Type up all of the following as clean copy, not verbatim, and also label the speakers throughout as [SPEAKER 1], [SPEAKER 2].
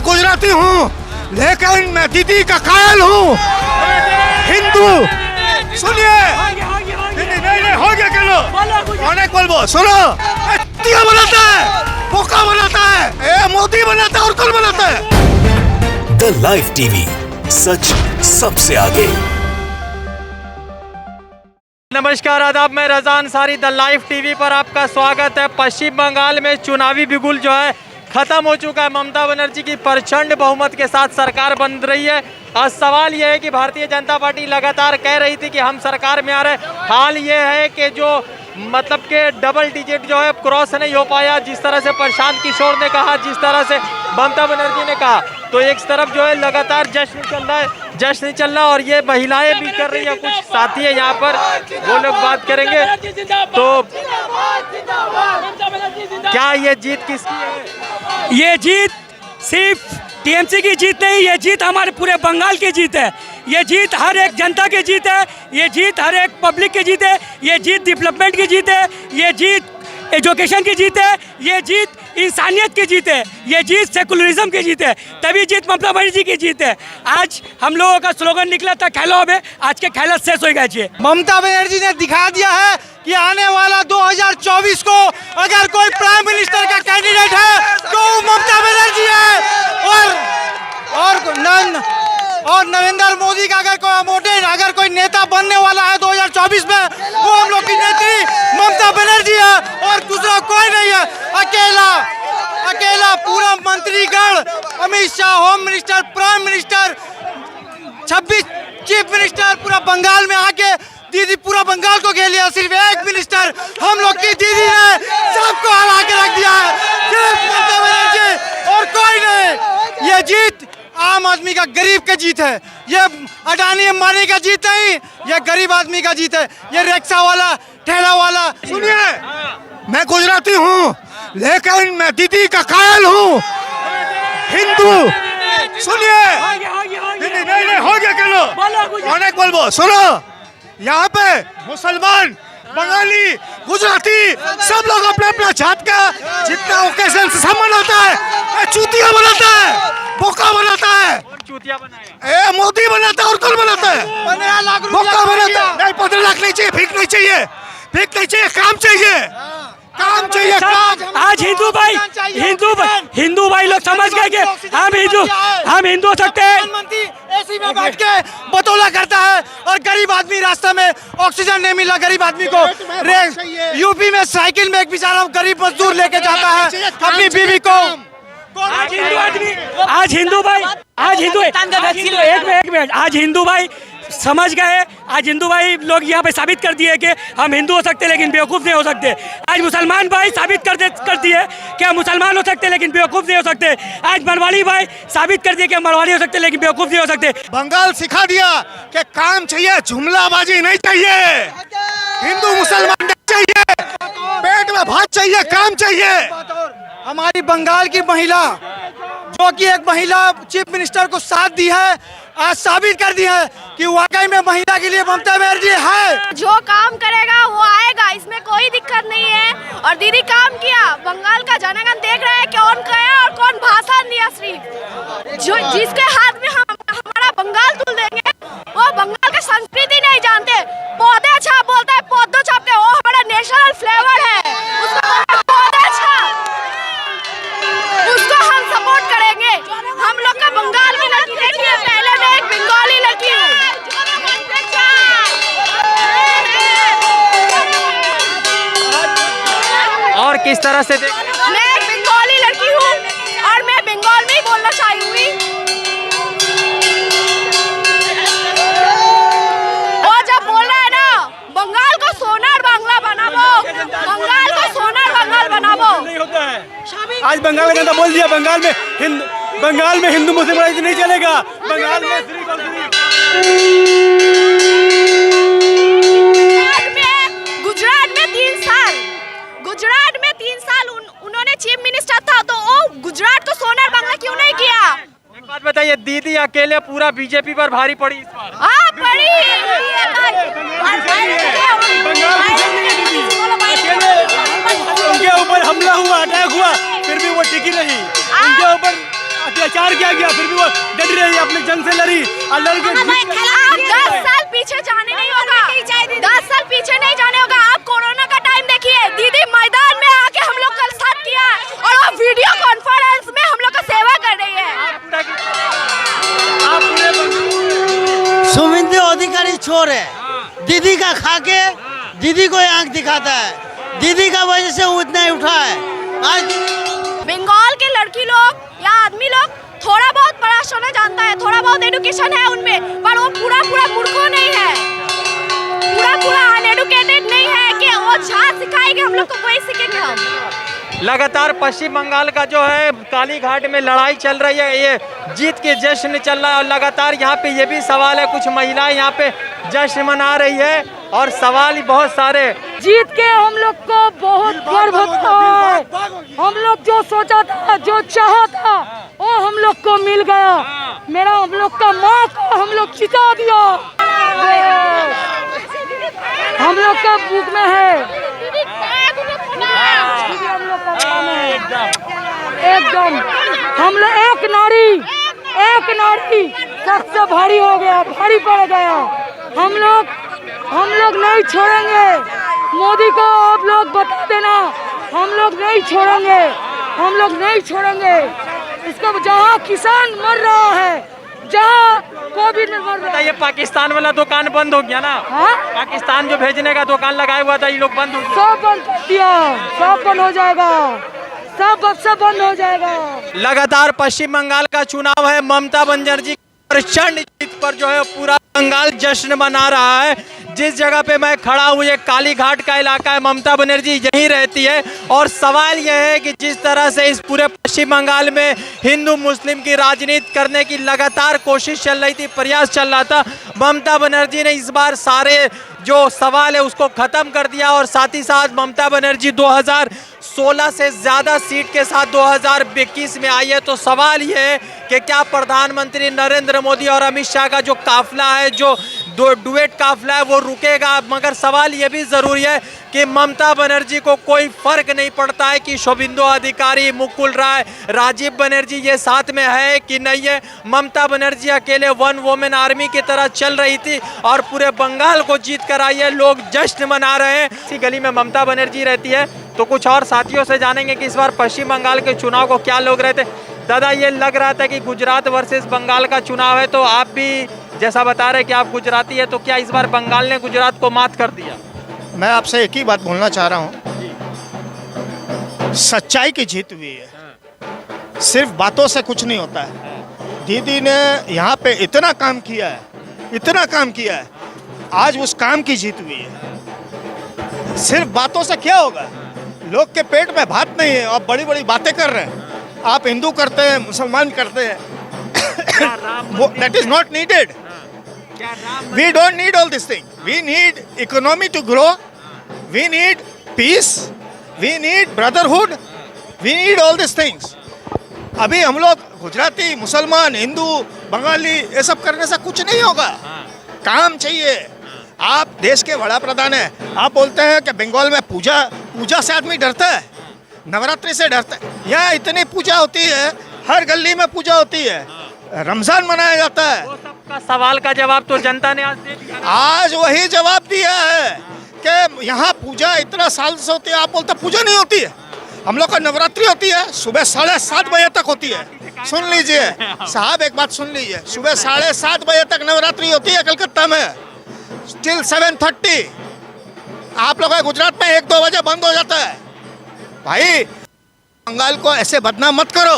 [SPEAKER 1] मैं गुजराती हूँ, लेकिन मैं दीदी का कायल हूँ। हिंदू सुनिए, नहीं हो गया क्या लो अनेक बोल सुनो, दिया बनाता है, बोका बनाता है, मोदी बनाता है और कौन बनाता है?
[SPEAKER 2] द लाइव टीवी, सच सबसे आगे।
[SPEAKER 3] नमस्कार आदाब, मैं Raza Ansari. The live TV पर आपका स्वागत है। पश्चिम बंगाल में चुनावी बिगुल जो है खत्म हो चुका है। ममता बनर्जी की प्रचंड बहुमत के साथ सरकार बन रही है। आज सवाल यह है कि भारतीय जनता पार्टी लगातार कह रही थी कि हम सरकार में आ रहे, हाल ये है कि जो मतलब के डबल डिजिट जो है क्रॉस नहीं हो पाया। जिस तरह से प्रशांत किशोर ने कहा, जिस तरह से ममता बनर्जी ने कहा, तो एक तरफ जो है लगातार जश्न चल रहा है और ये महिलाएं भी कर रही है। कुछ साथी है यहाँ पर, वो लोग बात करेंगे। तो क्या ये जीत किसकी है?
[SPEAKER 4] ये जीत सिर्फ टीएमसी की जीत नहीं, ये जीत हमारे पूरे बंगाल की जीत है। ये जीत हर एक जनता की जीत है, ये जीत हर एक पब्लिक की जीत है, ये जीत डेवलपमेंट की जीत है, ये जीत एजुकेशन की जीत है, ये जीत इंसानियत की जीत है, ये जीत सेकुलरिज्म की जीत है। तभी जीत ममता बनर्जी की जीत है। आज हम लोगों का स्लोगन निकला था खेलो में, आज के खेला शेष हो गए।
[SPEAKER 1] ममता बनर्जी ने दिखा दिया है कि आने वाला 2024 को अगर कोई प्राइम मिनिस्टर का कैंडिडेट है तो ममता बनर्जी है। और नरेंद्र मोदी का अगर कोई नेता बनने वाला है 2024 में, वो हम लोग की नेत्री ममता बनर्जी है और दूसरा कोई नहीं है। अकेला पूरा मंत्रीगण, Amit Shah, home minister, prime minister, 26 chief minister पूरा बंगाल में आके दीदी पूरा बंगाल को घेर लिया। सिर्फ एक मिनिस्टर हम लोग की दीदी ने सबको हरा के रख दिया है, सिर्फ ममता बनर्जी और कोई नहीं। ये जीत आम आदमी का, गरीब का जीत है। ये अडानी अंबानी का जीत नहीं, ये गरीब आदमी का जीत है। ये रिक्शा वाला, ठेला वाला, सुनिए, मैं गुजराती हूँ, लेकिन मैं दीदी का कायल हूँ। हिंदू सुनिए, नहीं हो गया क्या लो अनेक बोल सुनो, यहाँ पे मुसलमान, बंगाली, गुजराती सब लोग अपने अपने जात का जितना ओकेजन से सब मनाता है, चूतिया बनाता है, बोका बनाता है,
[SPEAKER 3] चूतिया बनाया,
[SPEAKER 1] मोदी बनाता है और कौन बनाता है? 15 लाख बोका बनाता है। नहीं, 15 लाख नहीं चाहिए, भीख नहीं चाहिए, काम चाहिए, काम।
[SPEAKER 4] आज हिंदू भाई लोग समझ गए कि हम हिंदू हो सकते हैं।
[SPEAKER 1] प्रधानमंत्री एसी में बैठ के बतौला करता है और गरीब आदमी रास्ते में ऑक्सीजन नहीं मिला गरीब आदमी को। यूपी में साइकिल में एक बेचारा गरीब मजदूर लेके जाता है अपनी बीवी को।
[SPEAKER 4] आज हिंदू भाई समझ गए। आज हिंदू भाई लोग यहाँ पे साबित कर दिए कि हम हिंदू हो सकते लेकिन बेवकूफ़ नहीं हो सकते। आज मुसलमान भाई साबित कर दिए कि हम मुसलमान हो सकते लेकिन बेवकूफ़ नहीं हो सकते। आज मरवाड़ी भाई साबित कर दिए कि हम मरवाड़ी हो सकते लेकिन बेवकूफ़ नहीं हो सकते।
[SPEAKER 1] बंगाल सिखा दिया कि काम चाहिए, जुमलाबाजी नहीं चाहिए, हिंदू मुसलमान नहीं चाहिए, पेट में भात चाहिए, काम चाहिए। हमारी बंगाल की महिला, जो कि एक महिला चीफ मिनिस्टर को साथ दी है, आज साबित कर दी है कि वाकई में महिला के लिए ममता बनर्जी है।
[SPEAKER 5] जो काम करेगा वो आएगा, इसमें कोई दिक्कत नहीं है। और दीदी काम किया, बंगाल का जनगण देख रहा है कौन गया और कौन भाषण दिया। सिर्फ जो जिसके हाथ में हमारा बंगाल तुल देंगे वो बंगाल की संस्कृति नहीं जानते। पौधे छाप बोलता है, पौधों छापते, वो हमारा नेशनल फ्लेवर है, पौधे छाप, उसको हम सपोर्ट करेंगे। हम लोग का बंगाल की लड़की देखिए, पहले मैं एक बंगाली लड़की हूँ।
[SPEAKER 3] और किस तरह से
[SPEAKER 5] मैं एक बंगाली लड़की हूँ और मैं बंगाल में ही बोलना चाहूँगी। वो जब बोल रहा है ना, बंगाल को सोनार बांग्ला बनावो, बंगाल को सोनार बंगाल बनावो,
[SPEAKER 4] नहीं होता है। आज बंगाल का जनता बोल दिया, बंगाल में हिंदू मुस्लिम राजनीति नहीं चलेगा। बंगाल में
[SPEAKER 5] गुजरात में 3 साल उन्होंने चीफ मिनिस्टर था, तो वो गुजरात को सोनार बांग्ला क्यों नहीं किया?
[SPEAKER 3] एक बात बताइए, दीदी अकेले पूरा बीजेपी पर भारी पड़ी इस बार।
[SPEAKER 5] हाँ, पड़ी।
[SPEAKER 4] उनके ऊपर हमला हुआ, अटैक हुआ, फिर भी वो टिकी नहीं। उनके ऊपर अत्याचार किया गया, फिर भी वो डट रही है, अपनी जंग से लड़ी और लड़ के जीत के-
[SPEAKER 5] आप 10 साल पीछे जाने नहीं होगा, 10 साल पीछे नहीं जाने होगा। आप कोरोना का टाइम देखिए, दीदी मैदान में आके हम लोग कल साथ किया और वो वीडियो कॉन्फ्रेंस में हम लोग का सेवा कर रही है।
[SPEAKER 3] आप पूरे
[SPEAKER 6] सुमिंदे अधिकारी चोर है, दीदी का खा के दीदी को आंख दिखाता है, दीदी का वजह से वो इतना ही उठा है। आज
[SPEAKER 5] बंगाल के लड़की लोग या आदमी लोग थोड़ा बहुत पढ़ा होना जानता है, थोड़ा बहुत एजुकेशन है उनमें, पर वो पूरा मूर्खों नहीं है, पूरा अनएडुकेटेड नहीं है कि वो जहाँ सिखाएंगे हम लोग को वही सीखेंगे हम।
[SPEAKER 3] लगातार पश्चिम बंगाल का जो है काली घाट में लड़ाई चल रही है, ये जीत के जश्न चल रहा है और लगातार यहाँ पे ये भी सवाल है, कुछ महिलाएं यहाँ पे जश्न मना रही है और सवाल ही बहुत सारे।
[SPEAKER 4] जीत के हम लोग को बहुत गर्व होता है। हम लोग जो सोचा था, जो चाहा था, वो हम लोग को मिल गया। मेरा हम लोग का माँ को हम लोग जिता दिया। हम लोग का बुक में है, हम लोग का काम है एकदम। हम लोग एक नारी सबसे भारी हो गया, भारी पड़ गया। हम लोग नहीं छोड़ेंगे। मोदी को आप लोग बता देना, हम लोग नहीं छोड़ेंगे। इसको जहाँ किसान मर रहा है, जहाँ कोविड में मर रहा है।
[SPEAKER 3] ये पाकिस्तान वाला दुकान बंद हो गया ना?
[SPEAKER 4] हाँ?
[SPEAKER 3] पाकिस्तान जो भेजने का दुकान लगाया हुआ था, ये लोग बंद हो गया।
[SPEAKER 4] सब बंद कर दिया, सब बंद हो जाएगा, सब बंद हो जाएगा।
[SPEAKER 3] लगातार पश्चिम बंगाल का चुनाव है, ममता बनर्जी प्रचंड जीत पर जो है पूरा बंगाल जश्न मना रहा है। जिस जगह पे मैं खड़ा हूँ ये काली घाट का इलाका है, ममता बनर्जी यहीं रहती है और सवाल यह है कि जिस तरह से इस पूरे पश्चिम बंगाल में हिंदू मुस्लिम की राजनीति करने की लगातार कोशिश चल रही थी, प्रयास चल रहा था, ममता बनर्जी ने इस बार सारे जो सवाल है उसको खत्म कर दिया और साथ ही साथ ममता बनर्जी 2016 से ज़्यादा सीट के साथ 2021 में आई है। तो सवाल ये है कि क्या प्रधानमंत्री नरेंद्र मोदी और अमित शाह का जो काफिला है, जो डुएट काफिला है, वो रुकेगा? मगर सवाल ये भी ज़रूरी है कि ममता बनर्जी को कोई फर्क नहीं पड़ता है कि शुभेंदु अधिकारी, मुकुल राय, राजीव बनर्जी ये साथ में है कि नहीं है। ममता बनर्जी अकेले वन वोमेन आर्मी की तरह चल रही थी और पूरे बंगाल को जीत कर आई है, लोग जश्न मना रहे हैं। इसी गली में ममता बनर्जी रहती है, तो कुछ और साथियों से जानेंगे कि इस बार पश्चिम बंगाल के चुनाव को क्या लोग रहते। दादा, ये लग रहा था कि गुजरात वर्सेस बंगाल का चुनाव है, तो आप भी जैसा बता रहे कि आप गुजराती है, तो क्या इस बार बंगाल ने गुजरात को मात कर दिया?
[SPEAKER 7] मैं आपसे एक ही बात बोलना चाह रहा हूँ, सच्चाई की जीत हुई है, सिर्फ बातों से कुछ नहीं होता है। दीदी ने यहाँ पे इतना काम किया है, आज उस काम की जीत हुई है। सिर्फ बातों से क्या होगा? लोग के पेट में भात नहीं है और बड़ी बड़ी बातें कर रहे हैं। आप हिंदू करते हैं, मुसलमान करते हैं, that is not needed. We don't need all this thing. We need economy to grow. We need peace. We need brotherhood. We need all these things. अभी हम लोग गुजराती, मुसलमान, हिंदू, बंगाली ये सब करने से कुछ नहीं होगा। काम चाहिए। आप देश के बड़ा प्रधान हैं, आप बोलते हैं कि बंगाल में पूजा से आदमी डरता है, नवरात्रि से डरता है। यहाँ इतनी पूजा होती है, हर गली में पूजा होती है, रमजान मनाया जाता है।
[SPEAKER 3] वो सबका सवाल का जवाब तो जनता ने आज दे दिया।
[SPEAKER 7] आज वही जवाब दिया है कि यहाँ पूजा इतना साल से होती है, आप बोलते पूजा नहीं होती है। हम लोग का नवरात्रि होती है, सुबह 7:30 बजे तक होती है। सुन लीजिए साहब, एक बात सुन लीजिए, सुबह 7:30 बजे तक नवरात्रि होती है कलकत्ता में, स्टिल 7:30। आप लोग गुजरात में 1-2 बजे बंद हो जाता है। भाई बंगाल को ऐसे बदनाम मत करो।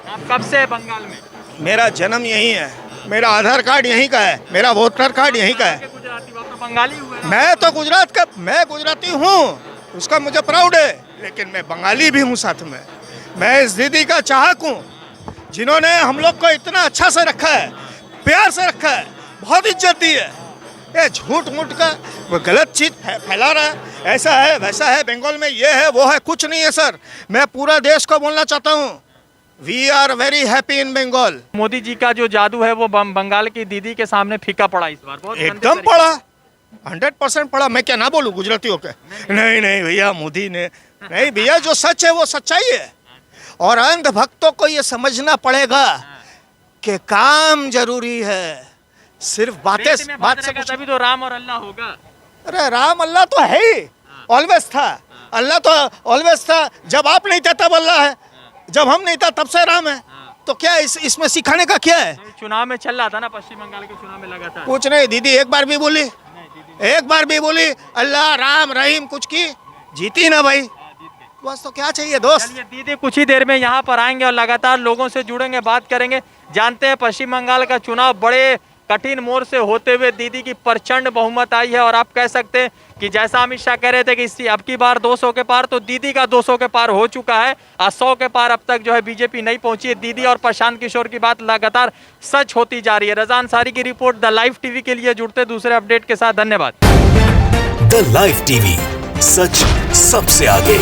[SPEAKER 3] आप कब से है बंगाल में?
[SPEAKER 7] मेरा जन्म यहीं है, मेरा आधार कार्ड यहीं का है, मेरा वोटर कार्ड यहीं का है।
[SPEAKER 3] गुजराती हो तो बंगाली हुए ना?
[SPEAKER 7] मैं तो गुजरात का, मैं गुजराती हूँ, उसका मुझे प्राउड है, लेकिन मैं बंगाली भी हूँ साथ में। मैं इस दीदी का चाहक हूँ जिन्होंने हम लोग को इतना अच्छा से रखा है, प्यार से रखा है, बहुत इज्जत दी है। ये झूठ मूठ का वो गलत चीज़ फैला रहा है, ऐसा है वैसा है, बंगाल में ये है वो है, कुछ नहीं है सर। मैं पूरा देश को बोलना चाहता हूँ, we are very happy in Bengal.
[SPEAKER 3] Modi ji का जो जादू है वो बंगाल की दीदी के सामने फीका पड़ा इस बार, बहुत
[SPEAKER 7] एकदम पड़ा, 100% पड़ा। मैं क्या ना बोलूँ गुजरातियों के? नहीं भैया, मोदी ने नहीं भैया, जो सच है वो सच्चाई है। और अंधभक्तों को ये समझना पड़ेगा कि काम जरूरी है, सिर्फ बातें
[SPEAKER 3] पेट में
[SPEAKER 7] बात
[SPEAKER 3] बात
[SPEAKER 7] से
[SPEAKER 3] रहेगा
[SPEAKER 7] कुछ
[SPEAKER 3] तभी तो राम और अल्लाह होगा।
[SPEAKER 7] अरे राम अल्लाह तो है ही, ऑलवेज था। अल्लाह तो ऑलवेज था, जब आप नहीं थे तब अल्लाह है, जब हम नहीं था तब से राम है। तो क्या इसमें सिखाने का क्या है?
[SPEAKER 3] चुनाव में चल रहा था ना, पश्चिम बंगाल के चुनाव में लगातार
[SPEAKER 7] कुछ नहीं, दीदी एक बार भी बोली, एक बार भी बोली अल्लाह राम रहीम कुछ की, जीती ना भाई, बस। तो क्या चाहिए दोस्त?
[SPEAKER 3] चलिए दीदी कुछ ही देर में यहाँ पर आएंगे और लगातार लोगों से जुड़ेंगे, बात करेंगे। जानते हैं पश्चिम बंगाल का चुनाव बड़े कठिन मोड़ से होते हुए दीदी की प्रचंड बहुमत आई है और आप कह सकते हैं कि जैसा अमित शाह कह रहे थे कि इसी अब की बार 200 के पार, तो दीदी का 200 के पार हो चुका है। 100 के पार अब तक जो है बीजेपी नहीं पहुंची है। दीदी और प्रशांत किशोर की बात लगातार सच होती जा रही है। रज़ा अंसारी की रिपोर्ट, द लाइव टीवी के लिए जुड़ते दूसरे अपडेट के साथ। धन्यवाद।
[SPEAKER 2] द लाइव टीवी, सच सबसे आगे।